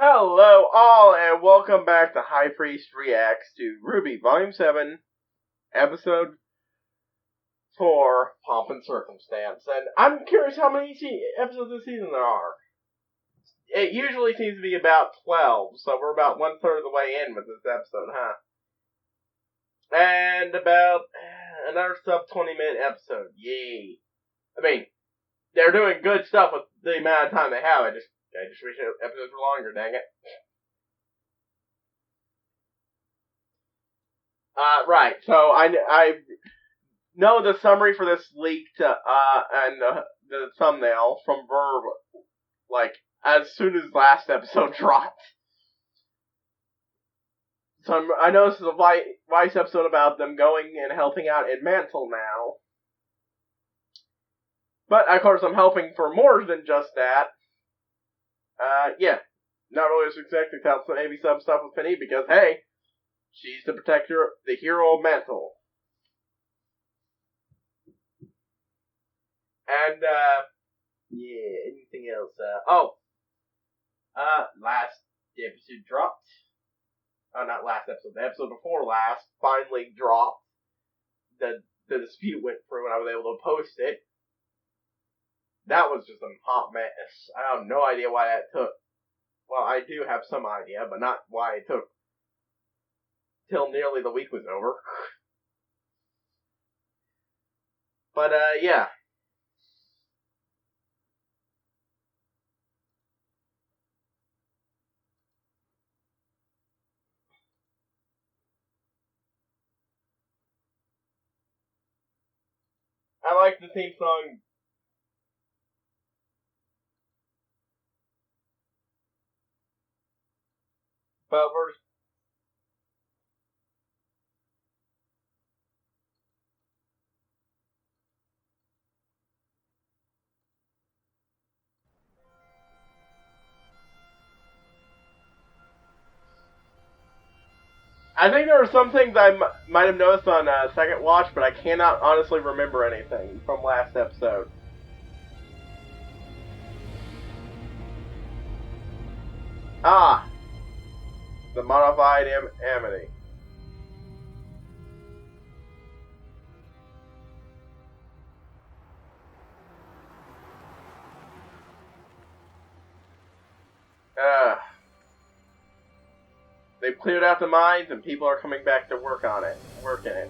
Hello all, and welcome back to HighPriest Reacts to RWBY Volume 7, Episode 4, Pomp and Circumstance. And I'm curious how many episodes this season there are. It usually seems to be about 12, so we're about 1/3 of the way in with this episode, huh? And about another sub-20-minute episode. Yay. I mean, they're doing good stuff with the amount of time they have. I just wish episodes were longer, dang it. Right, so I know the summary for this leaked, and the thumbnail from Verb, like, as soon as last episode dropped. So I know this is a Vice episode about them going and helping out in Mantle now. But, of course, I'm hoping for more than just that. Yeah. Not really as expecting to have maybe some stuff with Penny, because, hey, she's the protector, the hero of Mantle. And, yeah, anything else? Last episode dropped. Not last episode, the episode before last finally dropped. The dispute went through and I was able to post it. That was just a hot mess. I have no idea why that took. Well, I do have some idea, but not why it took till nearly the week was over. But, yeah. I like the theme song. But we're... I think there were some things I might have noticed on second watch, but I cannot honestly remember anything from last episode. Ah! The modified Amity. They've cleared out the mines and people are coming back to work in it.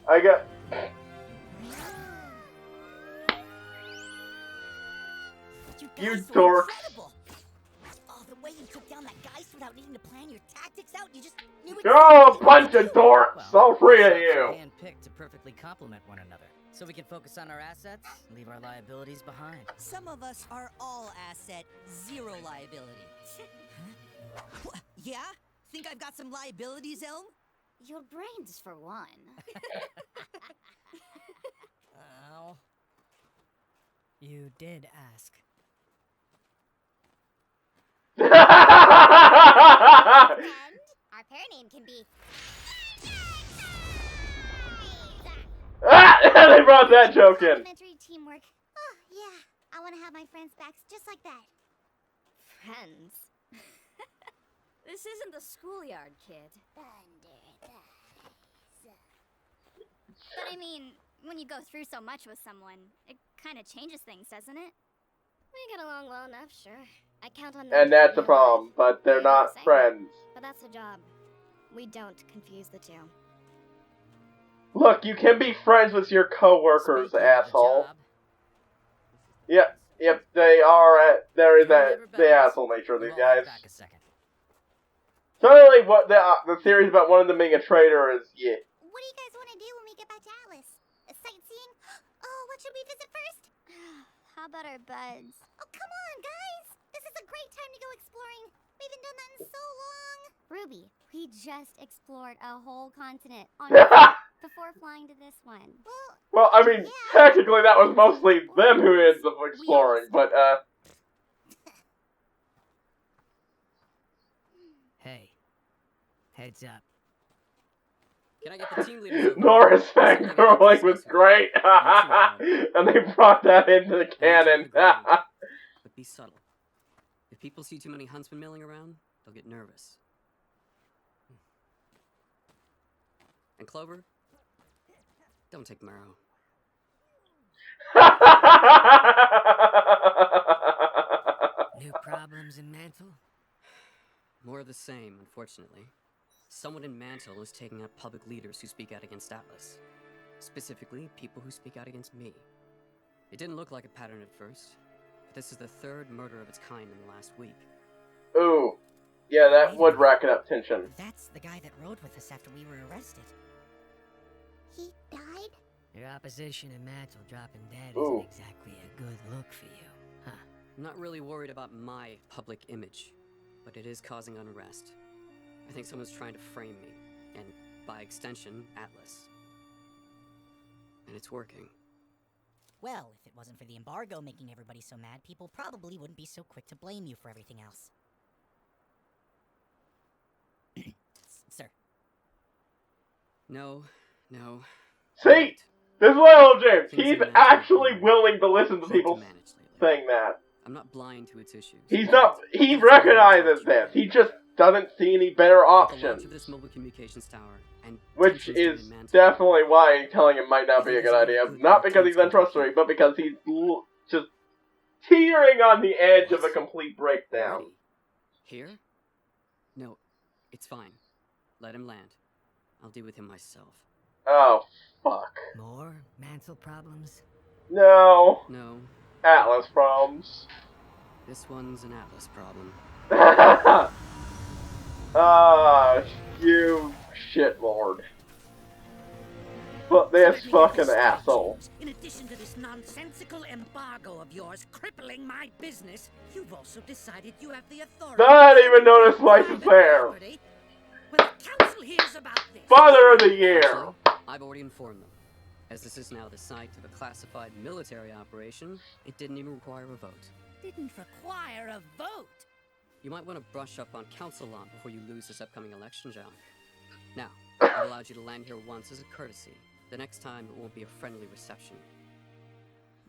I got... You dorks! Oh, the way you took down that Geist without needing to plan your tactics out, you just knew it. You're a bunch of dorks! All three of you! Handpicked to perfectly complement one another, so we can focus on our assets and leave our liabilities behind. Some of us are all asset, zero liability. Yeah? Think I've got some liabilities, Elm? Your brains, for one. Well, you did ask. And our pair name can be... They brought that joke in. Elementary teamwork. Oh, yeah. I want to have my friends' backs just like that. Friends? This isn't the schoolyard, kid. But I mean, when you go through so much with someone, it kind of changes things, doesn't it? We get along well enough, sure. I count on them. And that's the problem, but they're not friends. But that's the job. We don't confuse the two. Look, you can be friends with your coworkers, asshole. Yep, they are. There is the asshole nature of these guys. Certainly, what the theories about one of them being a traitor is, yeah. What do you guys want to do when we get back to Alice? Sightseeing? Oh, what should we visit first? How about our beds? Oh, come on, guys! This is a great time to go exploring. We haven't done that in so long. Ruby, we just explored a whole continent on before flying to this one. Well, I mean, technically that was mostly them who ends up exploring, but, Hey. Heads up. Can I get the team leaders over? Norris Something fan I girling discussed was with. great, and they brought that into the I need you canon. on the ground, but be subtle. If people see too many huntsmen milling around, they'll get nervous. And Clover, don't take Marrow. New problems in Mantle? More of the same, unfortunately. Someone in Mantle is taking out public leaders who speak out against Atlas. Specifically, people who speak out against me. It didn't look like a pattern at first, but this is the third murder of its kind in the last week. Ooh. Yeah, that would racket up tension. That's the guy that rode with us after we were arrested. He died? Your opposition in Mantle dropping dead Ooh. isn't exactly a good look for you, huh? I'm not really worried about my public image, but it is causing unrest. I think someone's trying to frame me, and by extension, Atlas. And it's working. Well, if it wasn't for the embargo making everybody so mad, people probably wouldn't be so quick to blame you for everything else. Sir. No. See? This is what old James. Things He's in Mantle actually are willing to listen to hard people manage lately. saying that. I'm not blind to its issues. He's not. He recognizes this. He just doesn't see any better With the launch options. of this mobile communications tower, and Which tensions is in Mantle, definitely why telling him might not be a good idea. Not because he's untrustworthy, but because he's just teetering on the edge of a complete breakdown. already. Here? No, it's fine. Let him land. I'll deal with him myself. Oh, fuck. More Mantle problems? No. No, Atlas problems. this one's an Atlas problem. Ah, you shitlord. But this fucking asshole. In addition to this nonsensical embargo of yours crippling my business, you've also decided you have the authority. Not even notice license there. When the council hears about this, Father of the year. Actually, I've already informed them. As this is now the site of a classified military operation, it didn't even require a vote. didn't require a vote. You might want to brush up on council law before you lose this upcoming election, John. Now, I've allowed you to land here once as a courtesy. The next time, it won't be a friendly reception.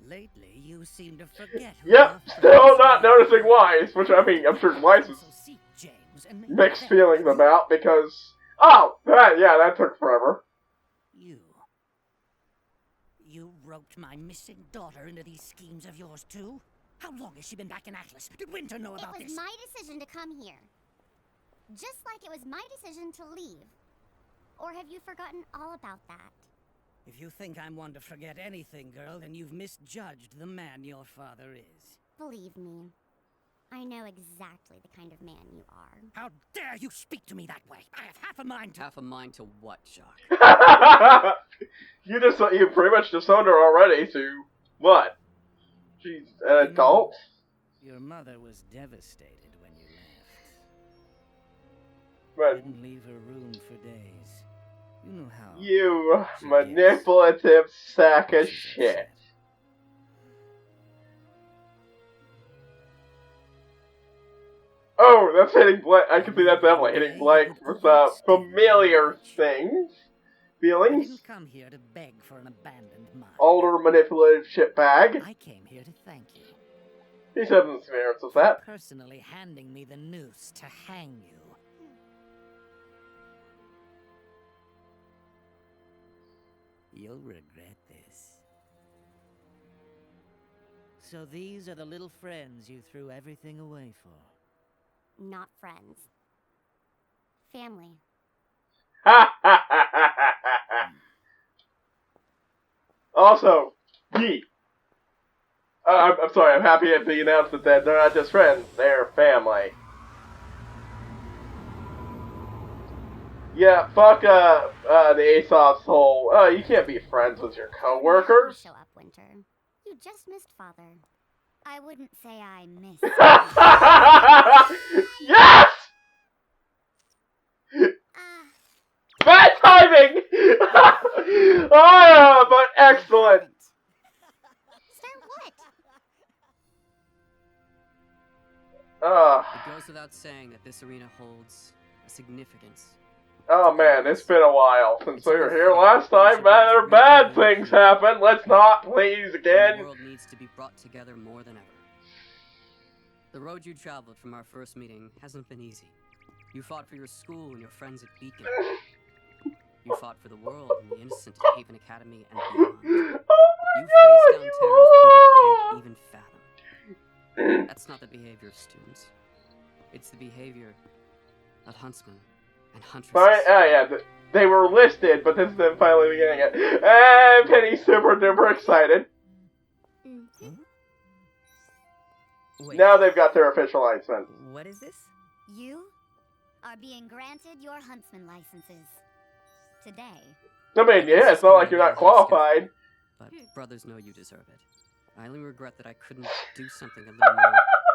Lately, you seem to forget. who Yep, your still friends not are. noticing Wise, which I mean, I'm sure Wise was Also seek James and make mixed them- feelings about because, oh, that took forever. You roped my missing daughter into these schemes of yours too? How long has she been back in Atlas? Did Winter know about It was this? my decision to come here. Just like it was my decision to leave. Or have you forgotten all about that? If you think I'm one to forget anything, girl, then you've misjudged the man your father is. Believe me, I know exactly the kind of man you are. How dare you speak to me that way? I have half a mind to... Half a mind to what, Jacques? You pretty much disowned her already, so what? She's an adult? Your mother was devastated when you left. But Didn't leave her room for days. You know how... you she manipulative sack of gets. She's shit. upset. Oh, that's hitting blank. I can see that's definitely hitting blank with familiar things. I Feelings. didn't come here to beg for an abandoned mind. Older manipulative shitbag. I came here to thank you. He said in experience with that. Personally handing me the noose to hang you. You'll regret this. So these are the little friends you threw everything away for. Not friends. Family. Also, Yee. I'm sorry, I'm happy at the announcement that they're not just friends, they're family. Yeah, fuck, the Aesop's whole, you can't be friends with your coworkers. Show up, Winter. You just missed Father. I wouldn't say I missed. Yes! Bad timing! Ah, but excellent! Start what? It goes without saying that this arena holds a significance, Oh man, it's been a while since we were here last time. Man, there are bad things happen. Let's not, please, The again. world needs to be brought together more than ever. The road you traveled from our first meeting hasn't been easy. You fought for your school and your friends at Beacon. You fought for the world and the innocent at Haven Academy and beyond. You faced down terrors people can't even fathom. That's not the behavior of students. It's the behavior of huntsmen and huntresses. Yeah, they were listed, but this is them finally beginning it. And Penny's super duper excited. Wait, Now they've got their official license. what is this? You are being granted your huntsman licenses today. I mean, yeah, it's not like you're not qualified. But brothers know you deserve it. I only regret that I couldn't do something a little more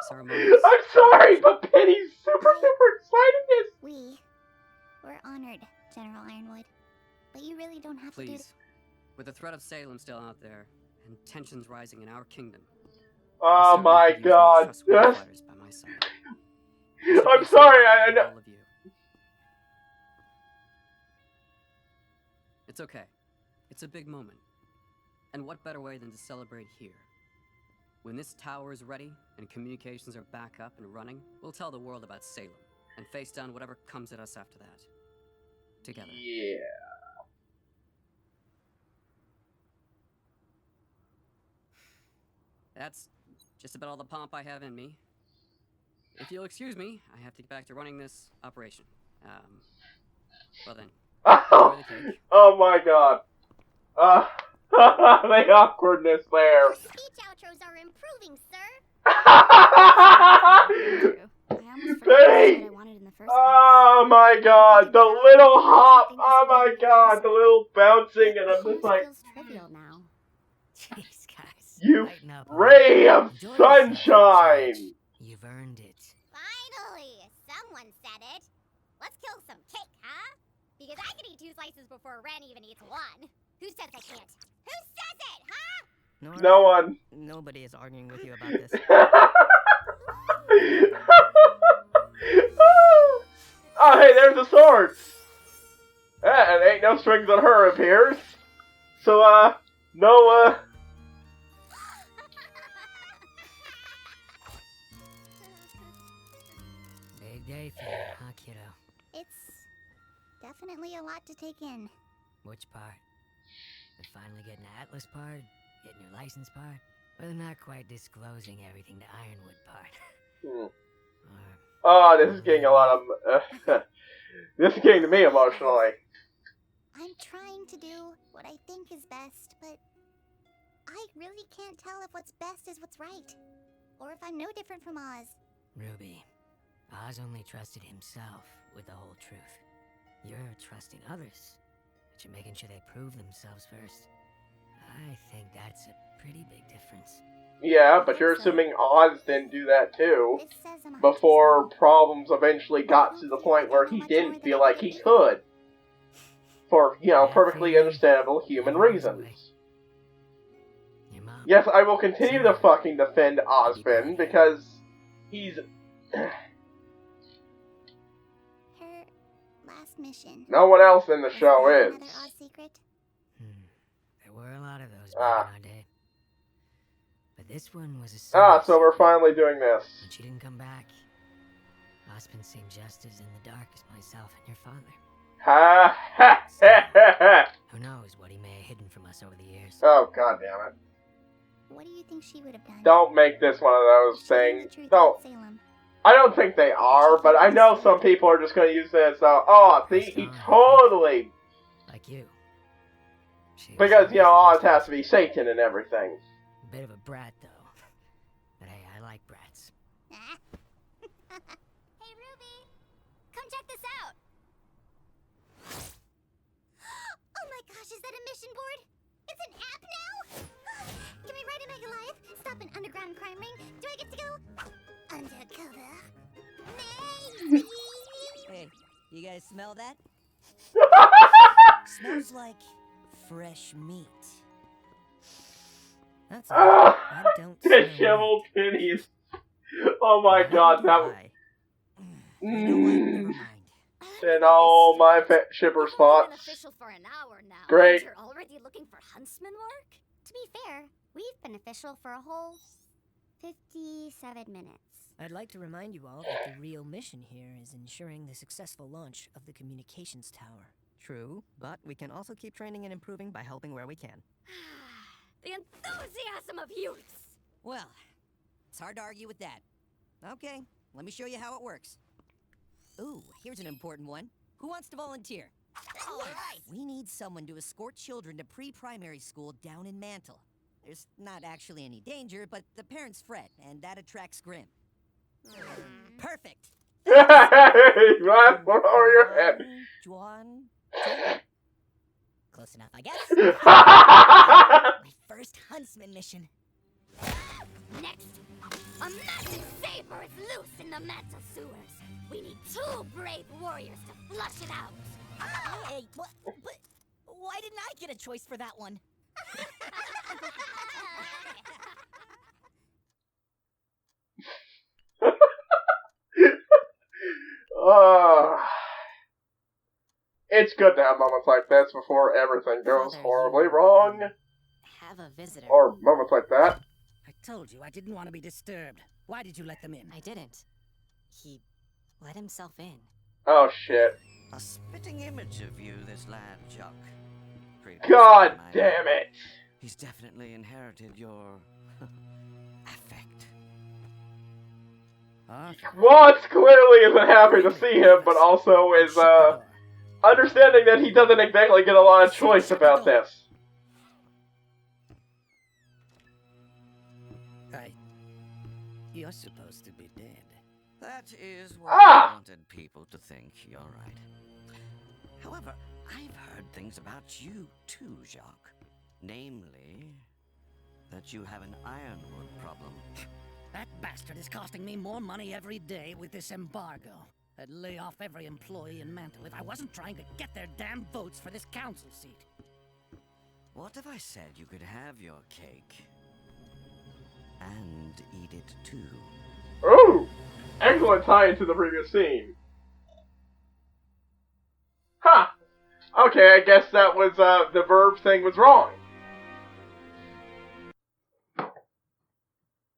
ceremonious. I'm sorry, but Penny's super duper excited. We're honored, General Ironwood. But you really don't have to do Please, with the threat of Salem still out there, and tensions rising in our kingdom. Oh I my certainly could use more god. trustworthy fighters by my side. I'm sorry, I know. All of you. It's okay. It's a big moment. And what better way than to celebrate here? When this tower is ready and communications are back up and running, we'll tell the world about Salem and face down whatever comes at us after that. Together. Yeah. That's just about all the pomp I have in me. If you'll excuse me, I have to get back to running this operation. Well then. Oh, Enjoy the cake. oh my god. The awkwardness there. Your speech outros are improving, sir. I almost forgot Penny! what I wanted in the first place. Oh my god, the little hop. Oh my god, the little bouncing, and I'm just like, Feels trivial now. Jeez, guys. you lighten up, ray of Enjoy yourself, sunshine. You've earned it. Finally, someone said it. Let's kill some cake, huh? Because I can eat 2 slices before Ren even eats 1. Who says I can't? Who says it, huh? No one. Nobody is arguing with you about this. Oh, hey, there's a sword. And ain't no strings on her appears. So, no, Big day for you, huh, kiddo? It's definitely a lot to take in. Which part? The finally getting the Atlas part? Getting your license part? Or the not quite disclosing everything to Ironwood part? Or oh, this is getting a lot of, this is getting to me emotionally. I'm trying to do what I think is best, but I really can't tell if what's best is what's right. Or if I'm no different from Oz. Ruby, Oz only trusted himself with the whole truth. You're trusting others, but you're making sure they prove themselves first. I think that's a pretty big difference. Yeah, but you're assuming Oz didn't do that too, This says I'm a before huntress problems eventually got to the point where he didn't feel like he could. For, you know, perfectly understandable human reasons. Your mom. Yes, I will continue to fucking defend Ozpin, because he's... Her last mission. no one else in the Was show there is. another Oz secret? There were a lot of those Ah. back in our day. But this one was a serious So we're secret. finally doing this. When she didn't come back, Ozpin seemed just as in the dark as myself and your father. Ha ha ha ha ha! Who knows what he may have hidden from us over the years. Oh, god damn it. What do you think she would have done? Don't make this one of those She knew the things. truth Don't. about Salem. I don't think they are, but I know some people are just gonna use this, oh, see, he totally... Like you. She was Because, you know, always Oz has to be Satan and everything. a bit of a brat, though. But hey, I like brats. Hey, Ruby! Come check this out! Oh my gosh, is that a mission board? It's an app now? Can we ride a Mega Life? Stop an underground crime ring? Do I get to go undercover? Maybe! Hey, you guys smell that? Smells like fresh meat. That's all. Ah, I don't smell disheveled pennies. Oh my god, that was... You know what? Never Mm. mind. in all my shipper You've only been spots. official for an hour now. Great. And you're already looking for huntsman work? To be fair, we've been official for a whole 57 minutes. I'd like to remind you all that the real mission here is ensuring the successful launch of the communications tower. True, but we can also keep training and improving by helping where we can. The enthusiasm of youths! Well, it's hard to argue with that. Okay, let me show you how it works. Ooh, here's an important one. Who wants to volunteer? All right. We need someone to escort children to pre-primary school down in Mantle. There's not actually any danger, but the parents fret, and that attracts Grim. Perfect. Right over your head. One, Close enough, I guess. my first huntsman mission. Next, a magic saber is loose in the Mantle sewers. We need 2 brave warriors to flush it out. Hey, what? Why didn't I get a choice for that one? It's good to have moments like this before everything goes Father, horribly you, wrong. Have a visitor. Or moments like that. I told you I didn't want to be disturbed. Why did you let them in? I didn't. He let himself in. Oh shit. A spitting image of you, this lad, Jock. God damn it. He's definitely inherited your affect. Watts clearly isn't happy to see him, but also is, understanding that he doesn't exactly get a lot of choice about this. You're supposed to be dead. That is what Ah! I wanted people to think. You're right. However, I've heard things about you too, Jacques. Namely, that you have an ironwood problem. That bastard is costing me more money every day with this embargo. I'd lay off every employee in Mantle if I wasn't trying to get their damn votes for this council seat. What if I said you could have your cake and eat it too? Ooh! Excellent tie into the previous scene. Huh. Okay, I guess that was, the verb thing was wrong.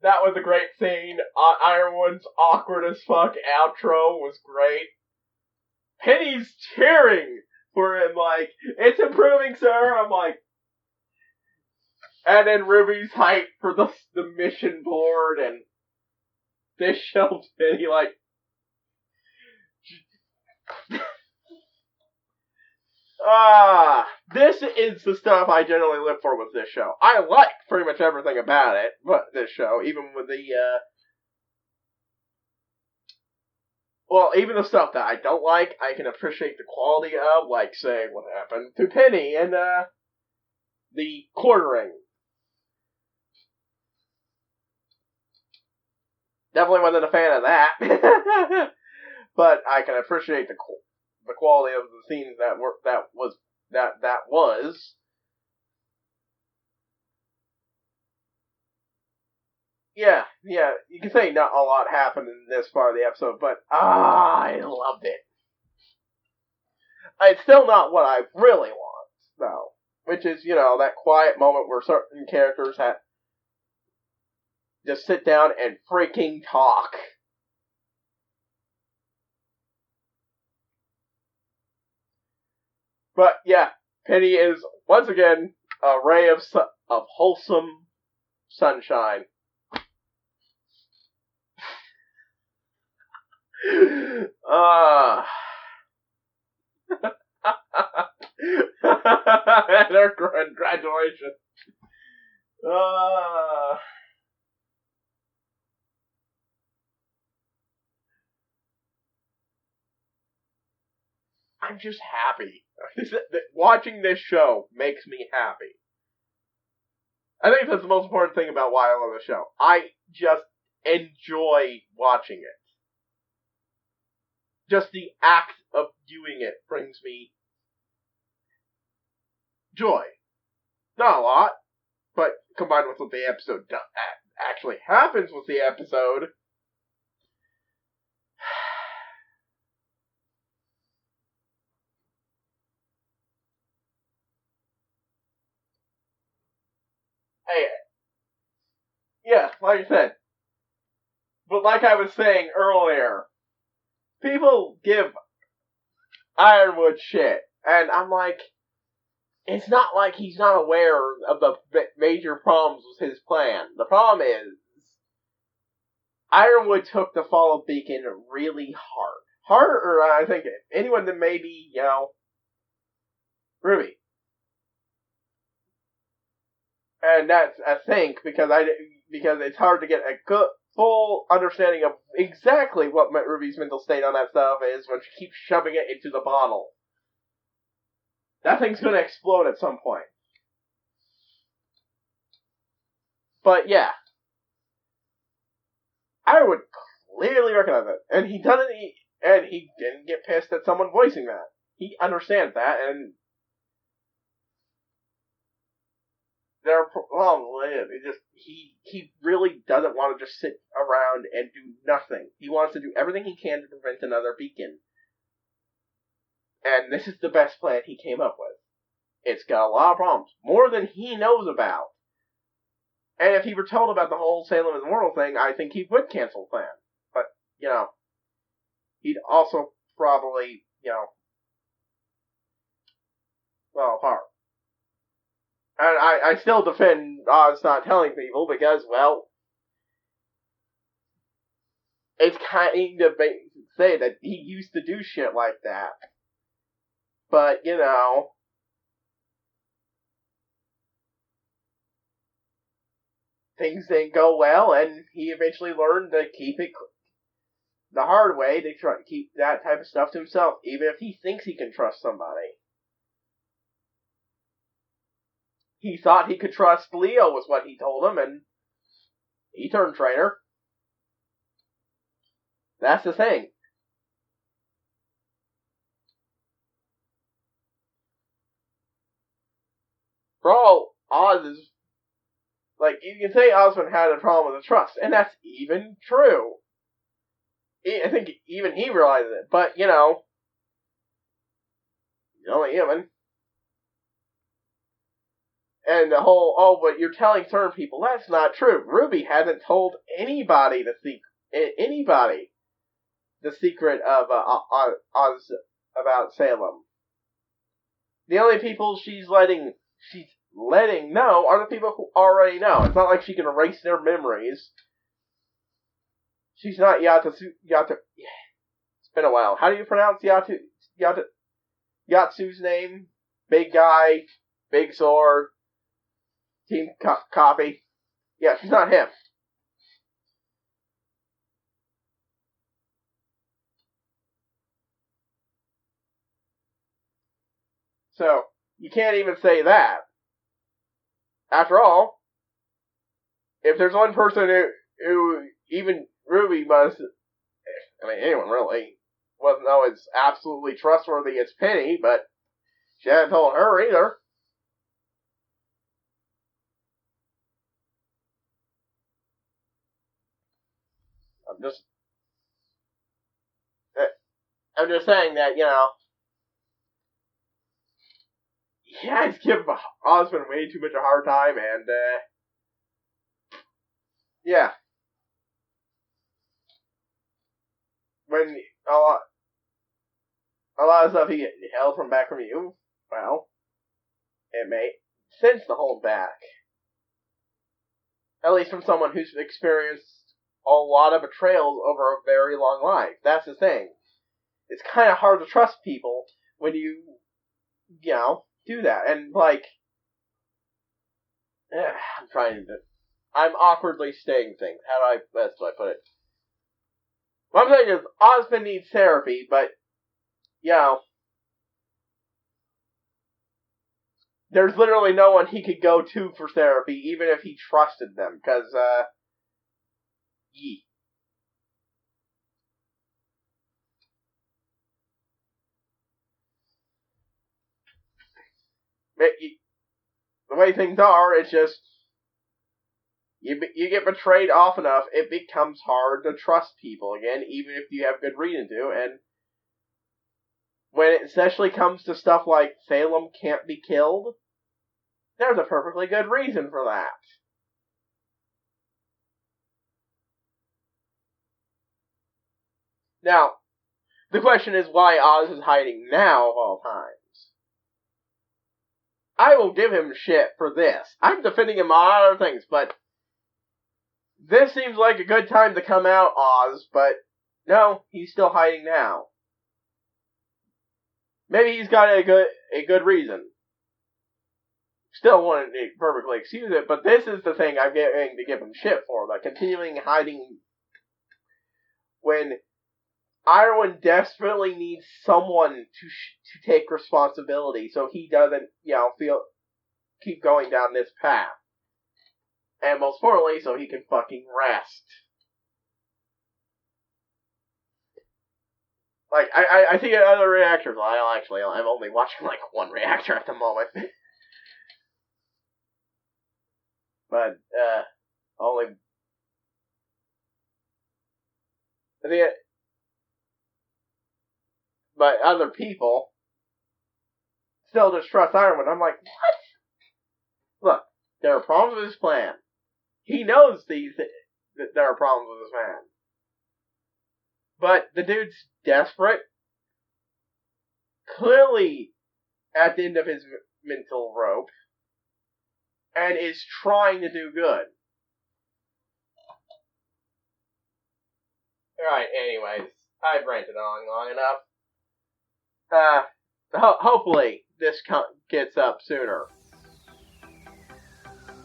That was a great scene. Ironwood's awkward as fuck outro was great. Penny's cheering for him, like, it's improving, sir. I'm like, and then Ruby's hype for the mission board, and this shows Penny, like, this is the stuff I generally live for with this show. I like pretty much everything about it, but this show, even with the, even the stuff that I don't like, I can appreciate the quality of, like, say, what happened to Penny and, the quartering. Definitely wasn't a fan of that. But I can appreciate the quality of the scenes that was. Yeah, you can say not a lot happened in this part of the episode, but I loved it. It's still not what I really want, though. Which is, that quiet moment where certain characters have just sit down and freaking talk. But yeah, Penny is once again a ray of wholesome sunshine. And her congratulations. I'm just happy. Watching this show makes me happy. I think that's the most important thing about why I love the show. I just enjoy watching it. Just the act of viewing it brings me joy. Not a lot, but combined with what the episode actually happens with the episode, Hey, yeah, like I said. But like I was saying earlier, people give Ironwood shit, and I'm like, it's not like he's not aware of the major problems with his plan. The problem is, Ironwood took the fall of Beacon really hard. Harder, I think, anyone than maybe, Ruby. And that's a think, because it's hard to get a good, full understanding of exactly what Ruby's mental state on that stuff is when she keeps shoving it into the bottle. That thing's gonna explode at some point. But yeah. I would clearly recognize it. And he didn't get pissed at someone voicing that. He understands that, and their problem is, he really doesn't want to just sit around and do nothing. He wants to do everything he can to prevent another beacon. And this is the best plan he came up with. It's got a lot of problems. More than he knows about. And if he were told about the whole Salem is Immortal thing, I think he would cancel the plan. But, he'd also probably, fall apart. And I still defend Oz not telling people because, well, it's kind of say that he used to do shit like that. But, things didn't go well, and he eventually learned to keep it the hard way, to try to keep that type of stuff to himself, even if he thinks he can trust somebody. He thought he could trust Leo, was what he told him, and he turned traitor. That's the thing. For all, Oz is... Like, you can say Osmond had a problem with the trust, and that's even true. I think even he realizes it, but, he's only human. And the whole, but you're telling certain people, that's not true. Ruby hasn't told anybody the secret of Oz about Salem. The only people she's letting know are the people who already know. It's not like she can erase their memories. She's not Yatu. It's been a while. How do you pronounce Yatsu's name? Big guy, big sword, team copy. Yeah, she's not him. So, you can't even say that. After all, if there's one person who even Ruby must, anyone really, wasn't always absolutely trustworthy as Penny, but she hadn't told her either. I'm just saying that, you guys give Osmond way too much a hard time, and, yeah. When a lot of stuff he held back from you, well, it made sense to hold back. At least from someone who's experienced a lot of betrayals over a very long life. That's the thing. It's kind of hard to trust people when you do that. And, I'm awkwardly stating things. How best do I put it? What I'm saying is, Osmond needs therapy, but, there's literally no one he could go to for therapy, even if he trusted them, because, the way things are, it's just, you get betrayed often enough, it becomes hard to trust people again, even if you have good reason to, and when it especially comes to stuff like Salem can't be killed, There's a perfectly good reason for that. Now, the question is why Oz is hiding now of all times. I will give him shit for this. I'm defending him on other things, but this seems like a good time to come out, Oz, but no, he's still hiding now. Maybe he's got a good reason. Still wouldn't perfectly excuse it, but this is the thing I'm getting to give him shit for, the continuing hiding when Iroin desperately needs someone to take responsibility so he doesn't, keep going down this path. And most importantly, so he can fucking rest. Like, I see other reactors. I'm only watching like one reactor at the moment. But, only... I think but other people still distrust Ironman. I'm like, what? Look, there are problems with his plan. He knows that there are problems with his plan. But the dude's desperate. Clearly at the end of his mental rope. And is trying to do good. Alright, anyways. I've ranted on long enough. Hopefully this gets up sooner.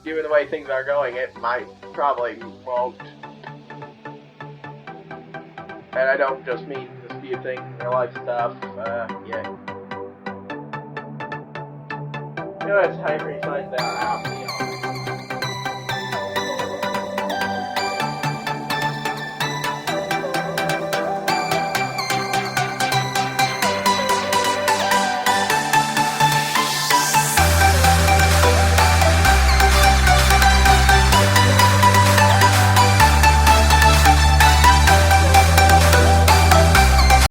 Given the way things are going, it probably won't. And I don't just mean dispute things, real life stuff, yeah. That's HighPriest signs out.